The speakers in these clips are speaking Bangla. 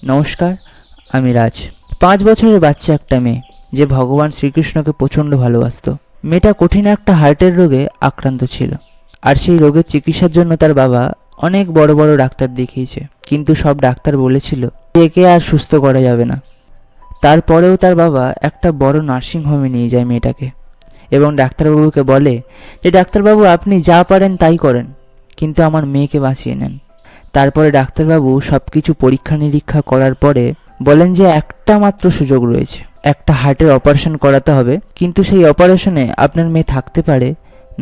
নমস্কার, আমি রাজ। 5 বছরের বাচ্চা একটা মেয়ে, যে ভগবান শ্রীকৃষ্ণকে প্রচণ্ড ভালোবাসতো। মেয়েটা কঠিন একটা হার্টের রোগে আক্রান্ত ছিল, আর সেই রোগের চিকিৎসার জন্য তার বাবা অনেক বড় বড় ডাক্তার দেখিয়েছে, কিন্তু সব ডাক্তার বলেছিল একে আর সুস্থ করা যাবে না। তারপরেও তার বাবা একটা বড় নার্সিংহোমে নিয়ে যায় মেয়েটাকে, এবং ডাক্তারবাবুকে বলে যে ডাক্তারবাবু, আপনি যা পারেন তাই করেন, কিন্তু আমার মেয়েকে বাঁচিয়ে নেন। তারপরে ডাক্তারবাবু সব কিছু পরীক্ষা নিরীক্ষা করার পরে বলেন যে একটা মাত্র সুযোগ রয়েছে, একটা হার্টের অপারেশন করাতে হবে, কিন্তু সেই অপারেশনে আপনার মেয়ে থাকতে পারে,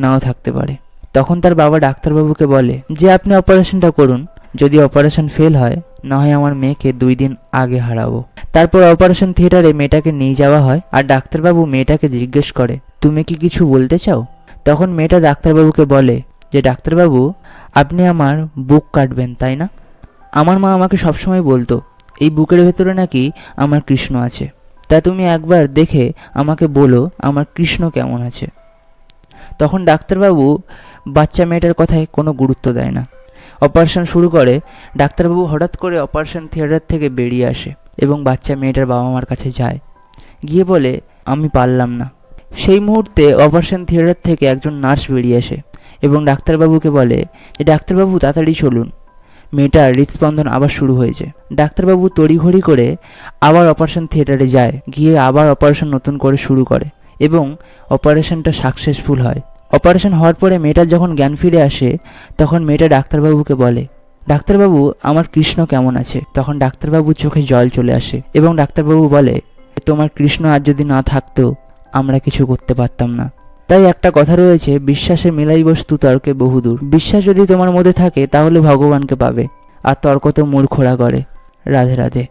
নাও থাকতে পারে। তখন তার বাবা ডাক্তারবাবুকে বলে যে আপনি অপারেশনটা করুন, যদি অপারেশন ফেল হয়, না হয় আমার মেয়েকে 2 দিন আগে হারাবো। তারপর অপারেশন থিয়েটারে মেয়েটাকে নিয়ে যাওয়া হয়, আর ডাক্তারবাবু মেয়েটাকে জিজ্ঞেস করে, তুমি কি কিছু বলতে চাও? তখন মেয়েটা ডাক্তারবাবুকে বলে যে ডাক্তারবাবু, আপনি আমার বুক কাটবেন তাই না? আমার মা আমাকে সবসময় বলতো এই বুকের ভেতরে নাকি আমার কৃষ্ণ আছে, তা তুমি একবার দেখে আমাকে বলো আমার কৃষ্ণ কেমন আছে। তখন ডাক্তারবাবু বাচ্চা মেয়েটার কথায় কোনো গুরুত্ব দেয় না। অপারেশন শুরু করে। ডাক্তারবাবু হঠাৎ করে অপারেশন থিয়েটার থেকে বেরিয়ে আসে এবং বাচ্চা মেয়েটার বাবা মার কাছে যায়, গিয়ে বলে আমি পারলাম না। সেই মুহূর্তে অপারেশন থিয়েটার থেকে একজন নার্স বেরিয়ে আসে এবং ডাক্তারবাবুকে বলে যে ডাক্তারবাবু তাড়াতাড়ি চলুন, মেয়েটার হৃদস্পন্দন আবার শুরু হয়েছে। ডাক্তারবাবু তড়িঘড়ি করে আবার অপারেশন থিয়েটারে যায়, গিয়ে আবার অপারেশন নতুন করে শুরু করে এবং অপারেশনটা সাকসেসফুল হয়। অপারেশন হওয়ার পরে মেয়েটার যখন জ্ঞান ফিরে আসে, তখন মেয়েটা ডাক্তারবাবুকে বলে ডাক্তারবাবু, আমার কৃষ্ণ কেমন আছে? তখন ডাক্তারবাবুর চোখে জল চলে আসে এবং ডাক্তারবাবু বলে তোমার কৃষ্ণ আজ যদি না থাকতো আমরা কিছু করতে পারতাম না। তাই একটা কথা রয়েছে, বিশ্বাসে মেলাই বস্তু তর্কে বহুদূর। বিশ্বাস যদি তোমার মধ্যে থাকে তাহলে ভগবানকে পাবে, আর তর্ক তো মূর্খরা করে। রাধে রাধে।